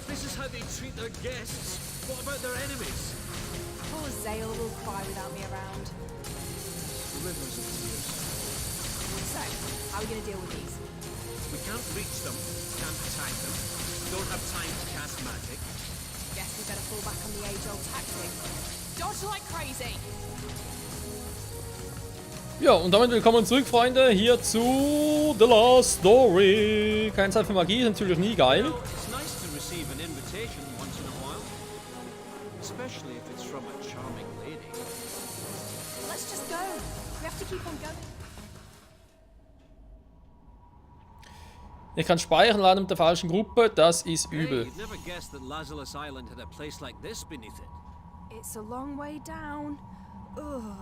This is how they treat their guests. What about their enemies? Poor Zale will cry without me around. The rivers of tears. So, how are we going to deal with these? We can't reach them, can't attack them, don't have time to cast magic. Guess we better fall back on the age-old tactic. Dodge like crazy! Ja, und damit willkommen zurück, Freunde, hier zu The Last Story. Keine Zeit für Magie, ist natürlich nie geil. Well, it's nice to receive an invitation once in a while. Especially if it's from a charming lady. Let's just go. We have to keep on going. Ich kann speichern, laden mit der falschen Gruppe, das ist Hey, übel. you'd never guessed that Lazarus Island had a place like this beneath it. It's a long way down. Ugh.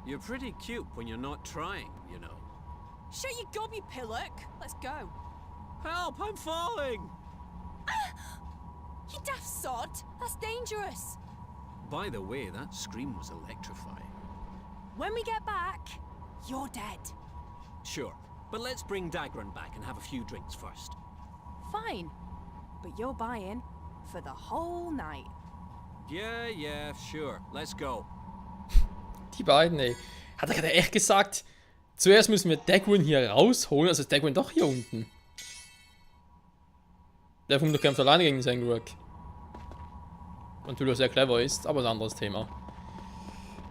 You're pretty cute when you're not trying, you know. Shut your gob, you pillock. Let's go. Help, I'm falling! You daft sod. That's dangerous. By the way, that scream was electrifying. When we get back, you're dead. Sure, but let's bring Dagran back and have a few drinks first. Fine. But you're buying for the whole night. Yeah, sure. Let's go. Die beiden, ey. Hat er gerade echt gesagt, zuerst müssen wir Dagran hier rausholen, also ist Dagran doch hier unten. Der Funke kämpft alleine gegen Zangrak. Natürlich sehr clever ist, aber ein anderes Thema.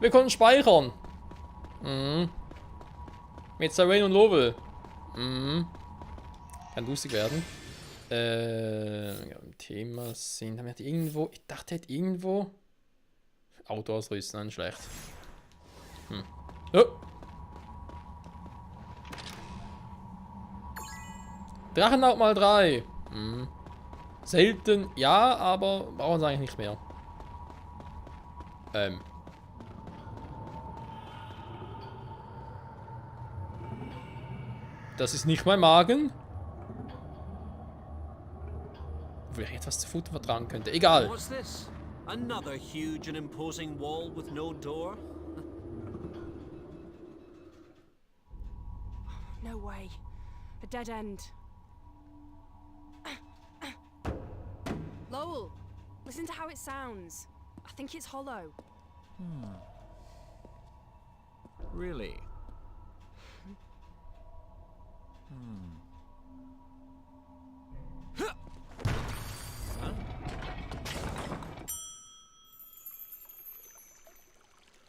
Wir konnten speichern. Mit Sarene und Lovell. Kann lustig werden. Thema sind. Haben wir die irgendwo. Ich dachte, er hätte irgendwo. Auto ausrüsten, nein, schlecht. Oh. Drachenlaut mal 3. Selten, ja, aber brauchen sie eigentlich nicht mehr. Das ist nicht mein Magen. Obwohl ich etwas zu Futter vertragen könnte. Egal. What's this? Another huge and imposing wall with no door? No way. A dead end. Lowell, listen to how it sounds. I think it's hollow. Really?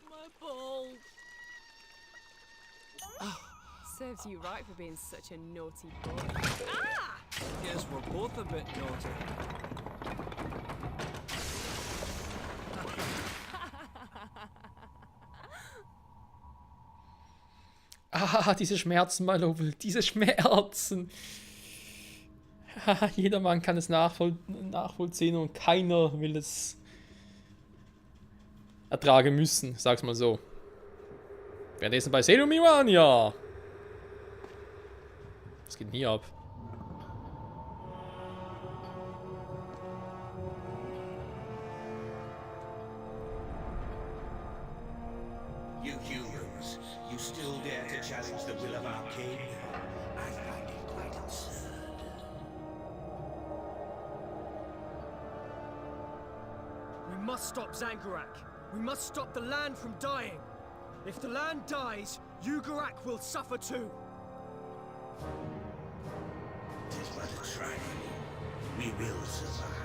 My balls. Serves you right for being such a naughty boy. Guess we're both a bit naughty. Ah, diese Schmerzen, my Lovell, diese Schmerzen. Jedermann kann es nachvollziehen und keiner will es ertragen müssen, sag's mal so. Währenddessen bei Selumirania. Was geht denn hier ab? You humans, you still dare to challenge the will of our king? I find it quite absurd. We must stop Zangorak. We must stop the land from dying. If the land dies, Ugarak will suffer too. Tis but a trial. We will survive.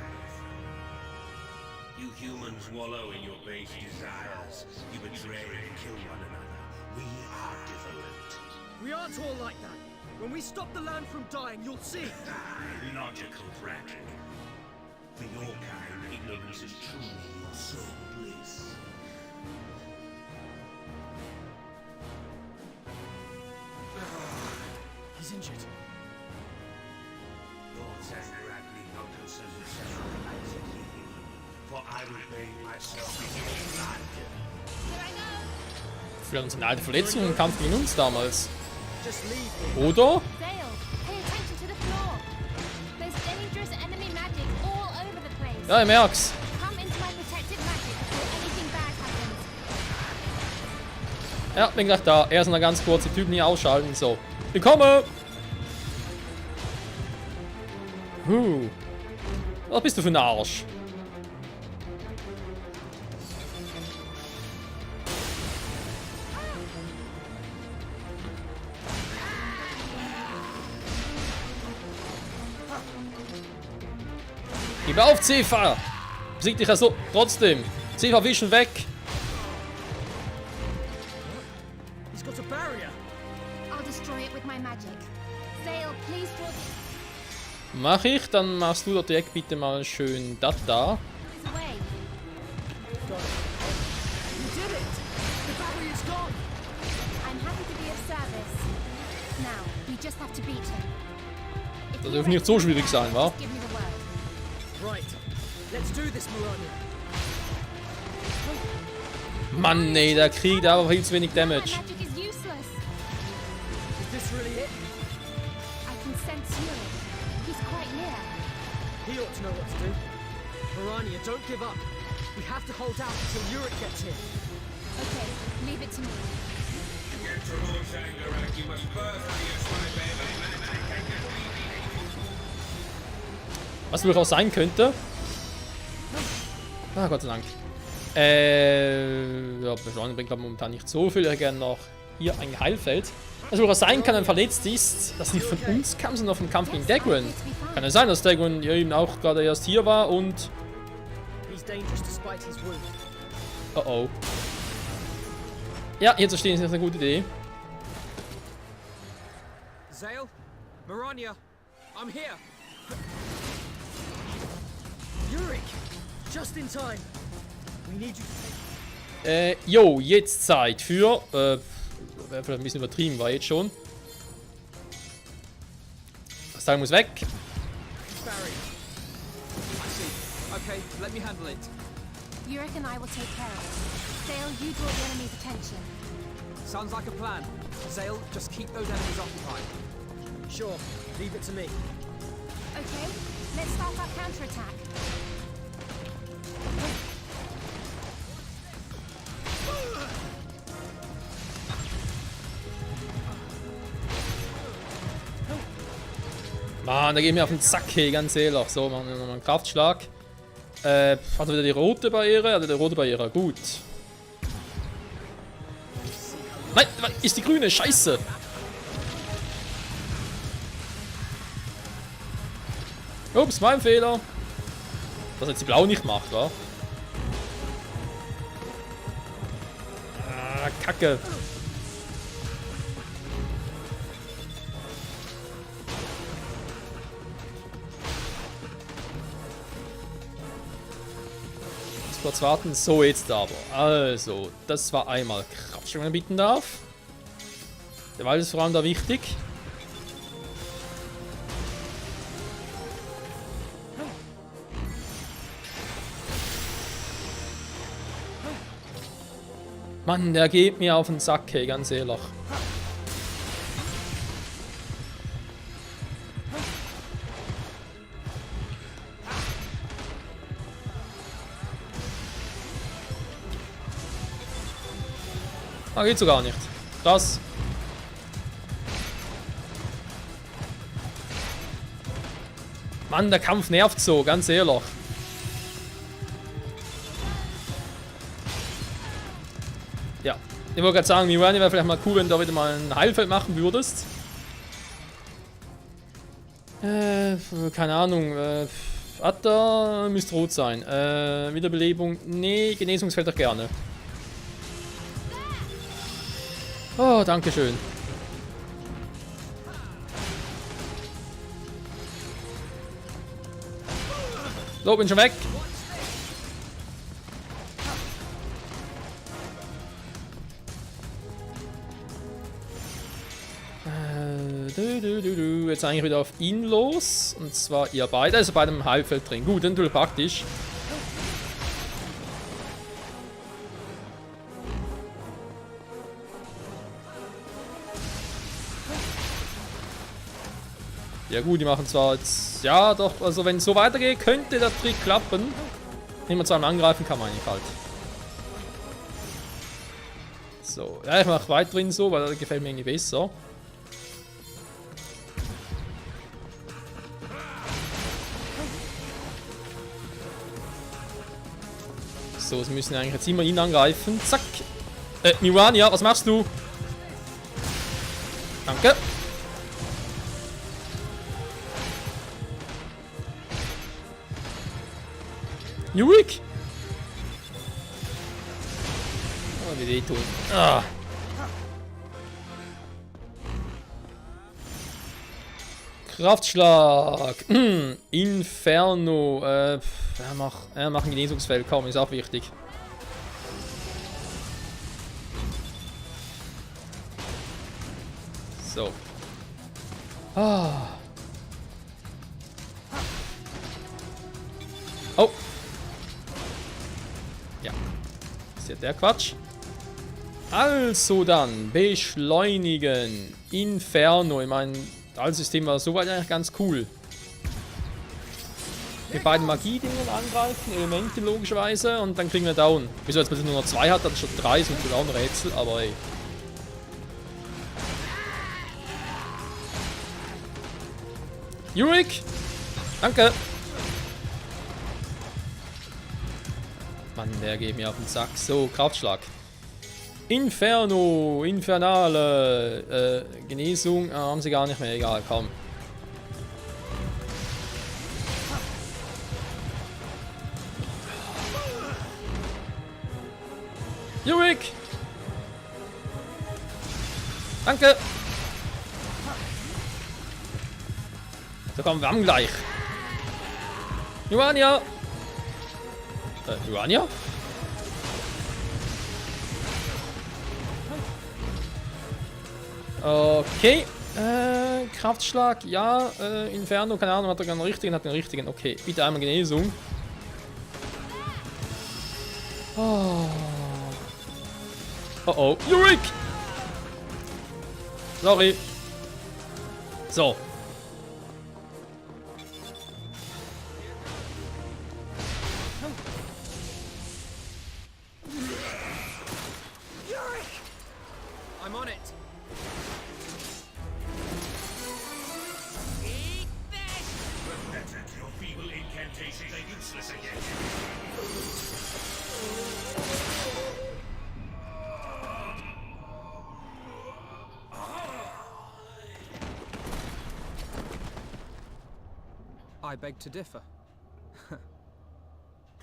You humans wallow in your base desires. You betray and kill one another. We are different. We aren't all like that. When we stop the land from dying, you'll see. Logical brat. For your kind, ignorance is truly your sole bliss. He's injured. Lord Zangorak need not concern himself with my healing, for I will bathe myself in your blood. Für uns eine alte Verletzung im Kampf gegen uns damals. Just leave. Oder? Dale, pay attention to the floor. There's dangerous enemy magic all over the place. Ja, ich merk's. Come into my protective magic before anything bad happens. Ja, bin gleich da. Erst noch ganz kurz die Typen hier ausschalten. So. Ich komme! Was bist du für ein Arsch? Gib auf, Cefa! Besieg dich also trotzdem. Cefa, wischen weg. He's got a barrier. I'll destroy it with my magic. Zale, please draw the Mach ich, dann machst du dort direkt bitte mal schön das da. away. You did it! The barrier's gone! I'm happy to be of service. Now, we just have to beat him. If Das you're dürfte nicht so schwierig sein, wa? give me the word. Right. Let's do this, Mirania. Mann, nee, der kriegt aber viel zu wenig My Damage. magic is useless. Is this really it? I can sense Yurik. He's quite near. He ought to know what to do. Mirania, don't give up. We have to hold out until Yurik gets here. Okay, leave it to me. Get to Lord Zangorak, you must personally ascribe Was durchaus sein könnte. Ah, Gott sei Dank. Ja, Beschleunigung bringt glaube ich momentan nicht so viel. Ich hätte gerne noch hier ein Heilfeld. Was durchaus sein kann, wenn verletzt ist, dass nicht von uns kam, sondern vom Kampf gegen Dagran. Kann ja sein, dass Dagran ja eben auch gerade erst hier war und... He's dangerous despite his wound. Oh oh. Ja, hier zu stehen ist jetzt eine gute Idee. Zale? Mirania? I'm here! Yurik! Just in time! We need you to Jo, jetzt Zeit für... wäre vielleicht ein bisschen übertrieben, war jetzt schon. Das Teil muss weg. barrier. I see. Okay, let me handle it. Yurik and I will take care of it. Zale, you draw the enemy's attention. Sounds like a plan. Zale, just keep those enemies occupied. Sure, leave it to me. Okay, let's start our counterattack. Mann, da gehen wir auf den Sack, hey, ganz ehrlich. So, machen wir nochmal einen Kraftschlag. Hat er wieder die rote Barriere? Hat er die rote Barriere? Gut. Nein, ist die grüne? Scheiße. Ups, mein Fehler. Dass jetzt die blau nicht macht, wa? Ah, Kacke. Jetzt kurz warten. So, jetzt aber. Also, das war einmal Kraftschwung, wenn man bieten darf. Der Wald ist vor allem da wichtig. Mann, der geht mir auf den Sack, hey, ganz ehrlich. Ah, geht so gar nicht. Krass. Mann, der Kampf nervt so, ganz ehrlich. Ja, ich wollte gerade sagen, Mirania wäre vielleicht mal cool, wenn du da wieder mal ein Heilfeld machen würdest. Keine Ahnung. Atta müsste rot sein. Wiederbelebung. Nee, Genesungsfeld doch gerne. Oh, danke schön. So, bin schon weg. Jetzt eigentlich wieder auf ihn los. Und zwar ihr beide. Also beide im Heilfeld drin. Gut, dann natürlich praktisch. Ja gut, die machen zwar jetzt... Ja doch, also wenn es so weitergeht, könnte der Trick klappen. Wenn man zu einem angreifen kann, meine ich halt. So, ja, ich mache weiterhin so, weil das gefällt mir irgendwie besser. So, sie müssen eigentlich jetzt immer ihn angreifen. Zack. Mirania, was machst du? Danke. Yurik. Oh, wie wehtun. Ah. Kraftschlag. Inferno. Er macht ein Genesungsfeld. Komm, ist auch wichtig. So. Ah. Oh. Ja. Ist ja der Quatsch. Also dann, beschleunigen. Inferno. Ich meine, das System war soweit eigentlich ganz cool. Mit beiden Magie-Dingen angreifen, Elemente logischerweise, und dann kriegen wir Down. Wieso jetzt man nur noch 2 hat, dann schon 3, ist natürlich auch ein Rätsel, aber ey. Yurik! Danke! Mann, der geht mir auf den Sack. So, Kraftschlag. Inferno! Infernale! Genesung haben sie gar nicht mehr. Egal, komm. Yurik! Danke! So, komm, wir haben gleich. Joania! Joania? Okay. Kraftschlag, ja. Inferno, keine Ahnung, hat er einen richtigen, hat den richtigen. Okay, bitte einmal Genesung. Oh. Oh oh. Yurik! Sorry. So. I'm on it. Pathetic, your feeble incantations are useless again. I beg to differ.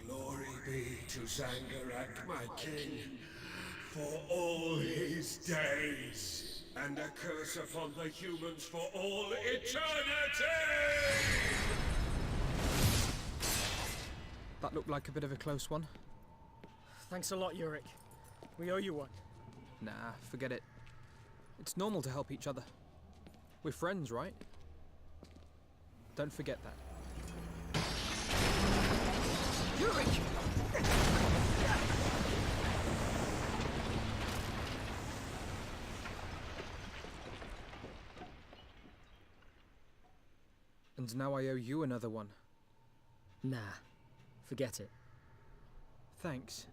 Glory be to Zangarak, my king, for all his days, and a curse upon the humans for all eternity! That looked like a bit of a close one. Thanks a lot, Yurik. We owe you one. Nah, forget it. It's normal to help each other. We're friends, right? Don't forget that. Yurik! And now I owe you another one. Nah, forget it. Thanks.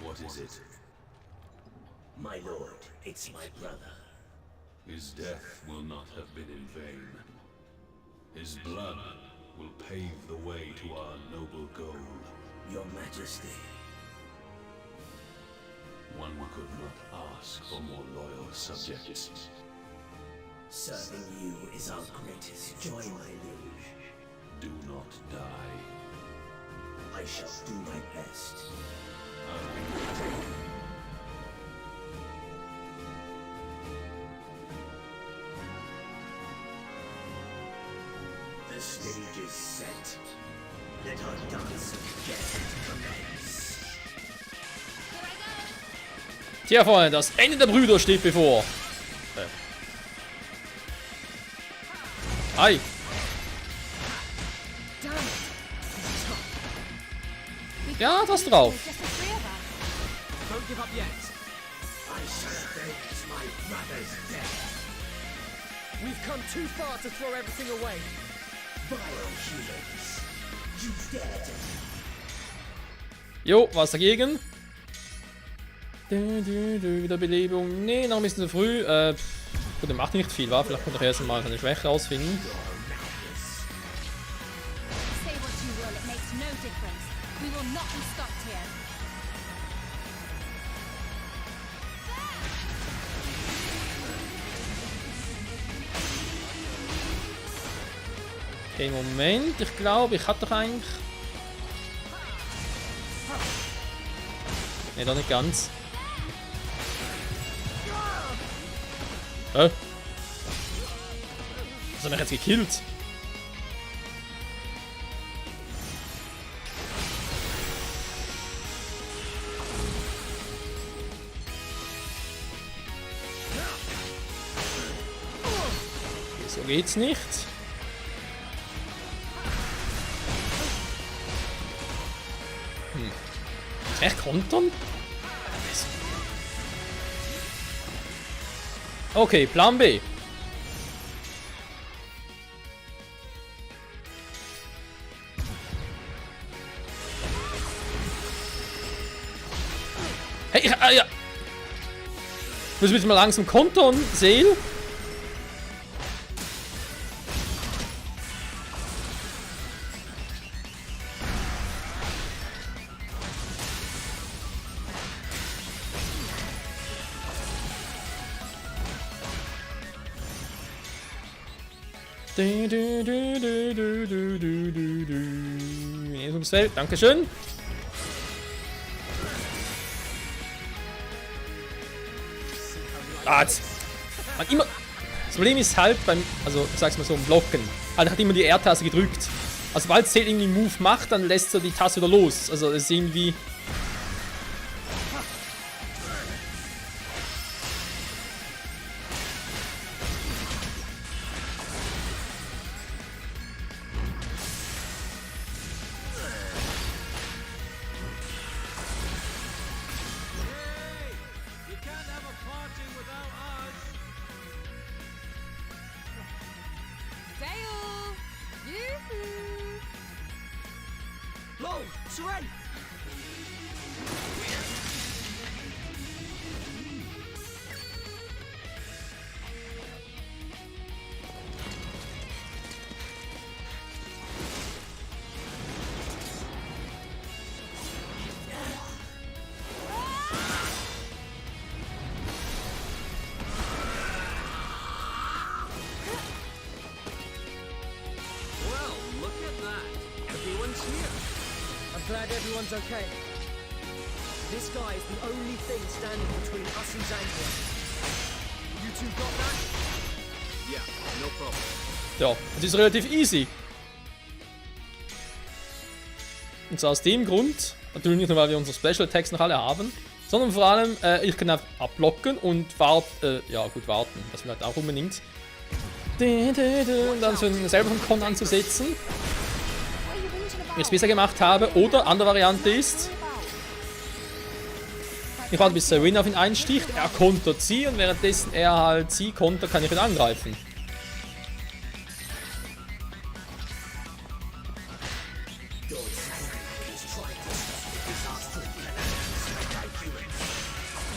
What is it? My lord, it's my brother. His death will not have been in vain. His blood will pave the way to our noble goal. Your Majesty. One could not ask for more loyal subjects. Serving you is our greatest joy, my liege. Do not die. I shall do my best. The stage is set. Let our dance of death commence. Tja, Freunde, das Ende der Brüder steht bevor. Hi. Ja, das drauf. Just the three of us. Don't give up yet. I shall avenge my brother's death. We've come too far to throw everything away. Vile humans. You dare to Jo, was dagegen? Wiederbelebung. Nee, noch ein bisschen zu früh. Gut, der macht nicht viel, wa? Vielleicht kommt er erst mal seine Schwäche rausfinden. Say what you will, it makes no difference. We will not be stopped here. Okay, Moment. Ich glaube, ich hatte doch eigentlich... Ne, doch nicht ganz. Was hat mich jetzt gekillt? Okay, so geht's nicht. Echt kontern? Okay, Plan B. Hey, ja. Muss bitte mal langsam kontern, Seel. Feld, Dankeschön. Jetzt. Man immer. Das Problem ist halt beim, also ich sag's mal so, im Blocken. Halt hat immer die R-Taste gedrückt. Also sobald Cell irgendwie einen Move macht, dann lässt er die Taste wieder los. Also es ist irgendwie. Lol, Seren! Well, look at that. Everyone's here. I'm glad everyone's okay. This guy is the only thing standing between us and Zangua. You two got that? Yeah, no problem. Ja, es ist relativ easy. Und zwar aus dem Grund, natürlich nicht nur, weil wir unsere Special Attacks noch alle haben, sondern vor allem, ich kann einfach abblocken und warten, ja gut, warten, das vielleicht auch unbedingt. Und dann so selber vom Con anzusetzen, wie ich es besser gemacht habe. Oder, andere Variante ist, ich warte bis Serena auf ihn einsticht, er kontert sie und währenddessen er halt sie kontert, kann ich ihn angreifen.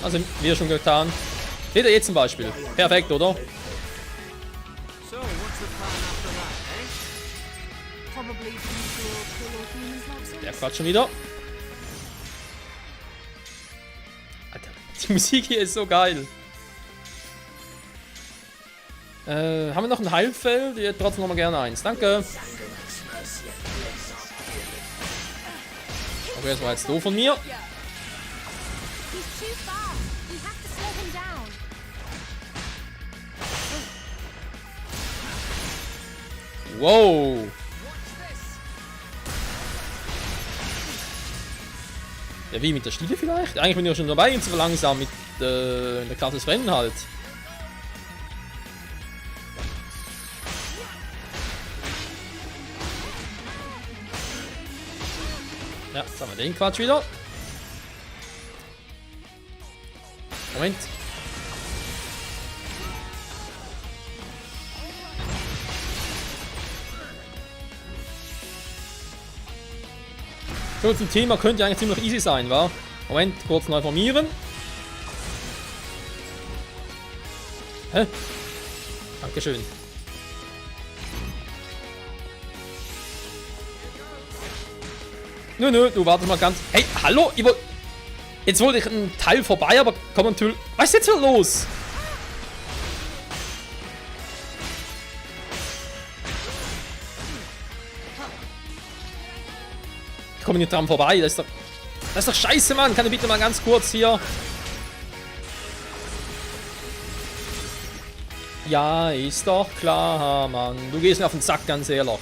Also, wie schon getan. Seht ihr jetzt zum Beispiel. Perfekt, oder? So, what's the plan after that, eh? Probably the usual kill all humans nonsense. Der Quatsch schon wieder. Alter, die Musik hier ist so geil. Haben wir noch ein Heilfeld? Ich hätte trotzdem noch mal gerne eins. Danke. Okay, das war jetzt doof von mir. He's too fast. We have to slow him down. Wow. Ja, wie mit der Stiele vielleicht? Eigentlich bin ich ja schon dabei, ihn zu verlangsamen mit in der Klasse des Rennen halt. Ja, jetzt haben wir den Quatsch wieder. Moment. So, zum Thema könnte eigentlich ziemlich easy sein, wa? Moment, kurz neu formieren. Dankeschön. Nö, du warte mal ganz... Hey, hallo? Jetzt wollte ich einen Teil vorbei, aber komm natürlich... Was ist jetzt hier los? Ich komme nicht dran vorbei, das ist doch scheiße, Mann. Kann ich bitte mal ganz kurz hier... Ja, ist doch klar, Mann. Du gehst mir auf den Sack, ganz ehrlich.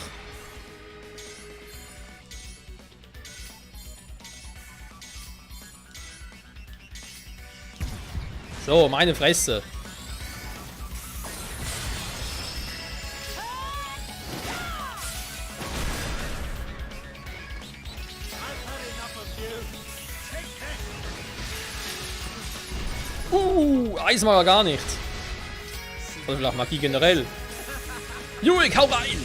So, meine Fresse. Eis mag er gar nicht. Oder vielleicht Magie generell. Yurik, hau rein!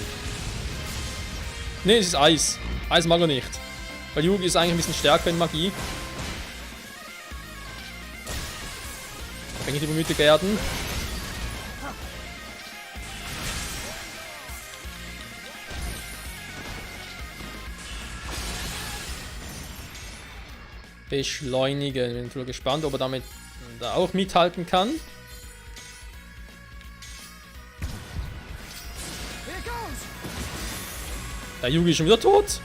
Ne, es ist Eis. Eis mag er nicht. Weil Yurik ist eigentlich ein bisschen stärker in Magie. Kann ich übermütig werden? Beschleunigen. Bin voll gespannt, ob er damit da auch mithalten kann. Der Yugi ist schon wieder tot.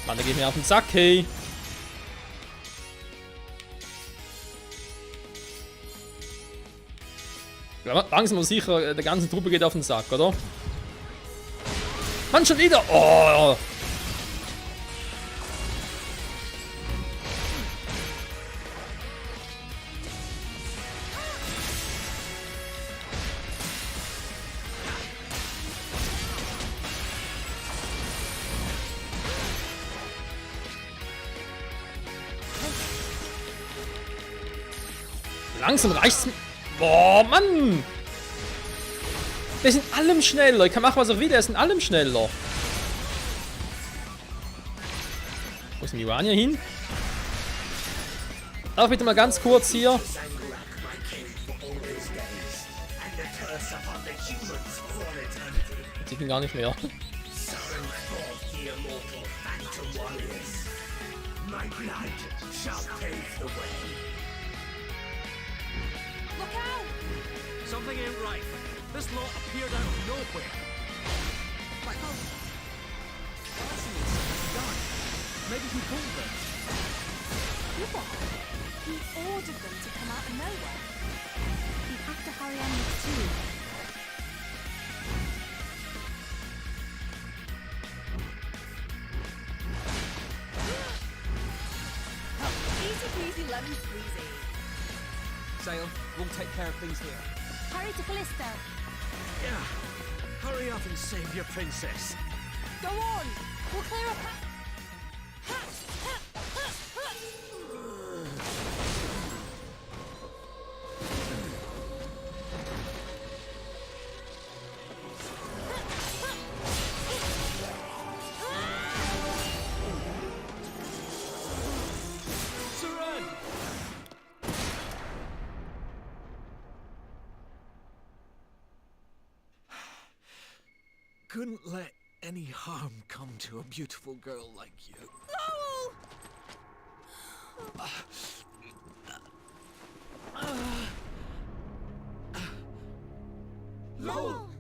Mann, der geht mir auf den Sack, hey. Langsam aber sicher, der ganze Truppe geht auf den Sack, oder? Mann, schon wieder! Oh! Langsam reicht's. Boah, Mann! Der ist in allem schneller. Ich kann machen, was er will. Der ist in allem schneller. Wo ist Miwania hin? Darf bitte mal ganz kurz hier. Sieht ihn gar nicht mehr. Something ain't right. This lot appeared out of nowhere. Like, oh. Done. Maybe he called them. What? He ordered them to come out of nowhere. We have to hurry on this too. Easy peasy lemon squeezy. Sail, we'll take care of things here. Hurry to Callisto. Yeah. Hurry up and save your princess. Go on. We'll clear up. Couldn't let any harm come to a beautiful girl like you. Lowell!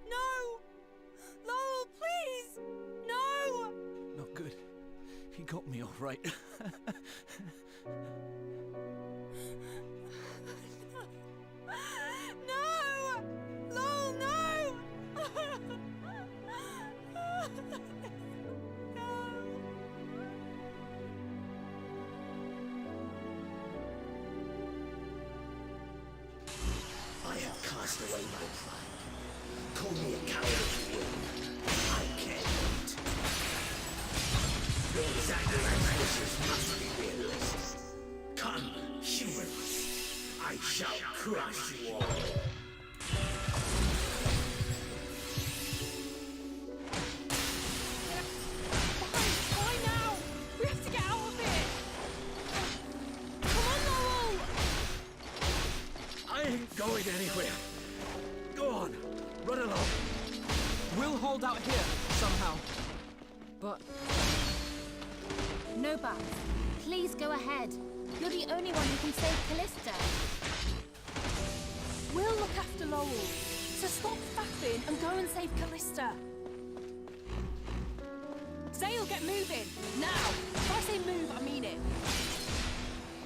No! Lowell, please! No! Not good. He got me all right. No! I have cast away my pride. Call me a coward if you will. I can't wait. Your Zangoran's wishes must be realized. Come, humans. I shall crush you all. Why now? We have to get out of here. Come on, Laurel. I ain't going anywhere. Go on, run along. We'll hold out here, somehow. But No, Bugs. Please go ahead. You're the only one who can save Callista. We'll look after Laurel. So stop faffing and go and save Callista. Zale, get moving. Now. If I say move, I mean it.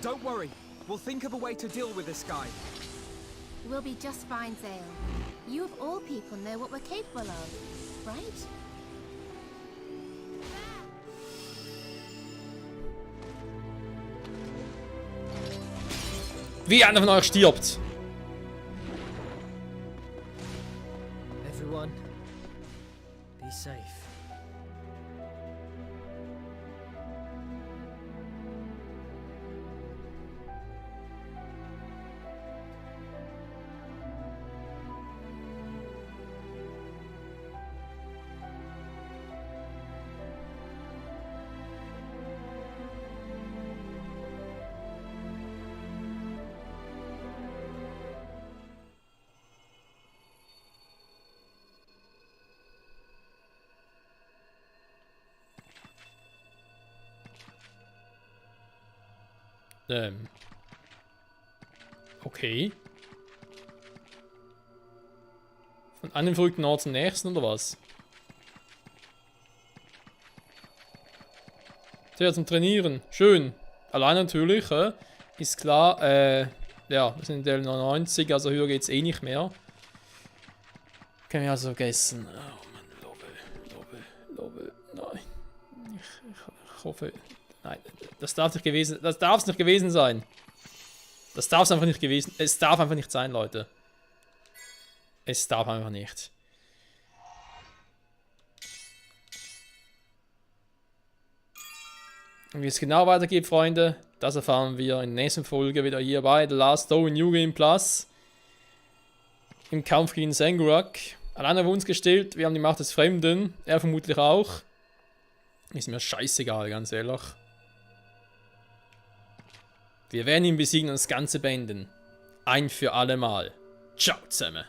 don't worry. We'll think of a way to deal with this guy. We'll be just fine, Zale. You of all people know what we're capable of, right? Wie einer von euch stirbt. Everyone, be safe. Okay. Von einem verrückten Ort zum nächsten, oder was? Tja, zum Trainieren. Schön. Allein natürlich, ist klar. Ja, wir sind in Level 99, also höher geht's eh nicht mehr. Können wir also vergessen. Oh Mann, Lobel. Nein. Ich hoffe. Nein, das darf nicht gewesen. Das darf es nicht gewesen sein. Das darf es einfach nicht gewesen. Es darf einfach nicht sein, Leute. Es darf einfach nicht. Und wie es genau weitergeht, Freunde, das erfahren wir in der nächsten Folge wieder hier bei The Last Story New Game Plus. Im Kampf gegen Zangurak. Allein auf uns gestellt, wir haben die Macht des Fremden. Er vermutlich auch. Ist mir scheißegal, ganz ehrlich. Wir werden ihn besiegen und das Ganze beenden. Ein für alle Mal. Ciao zusammen.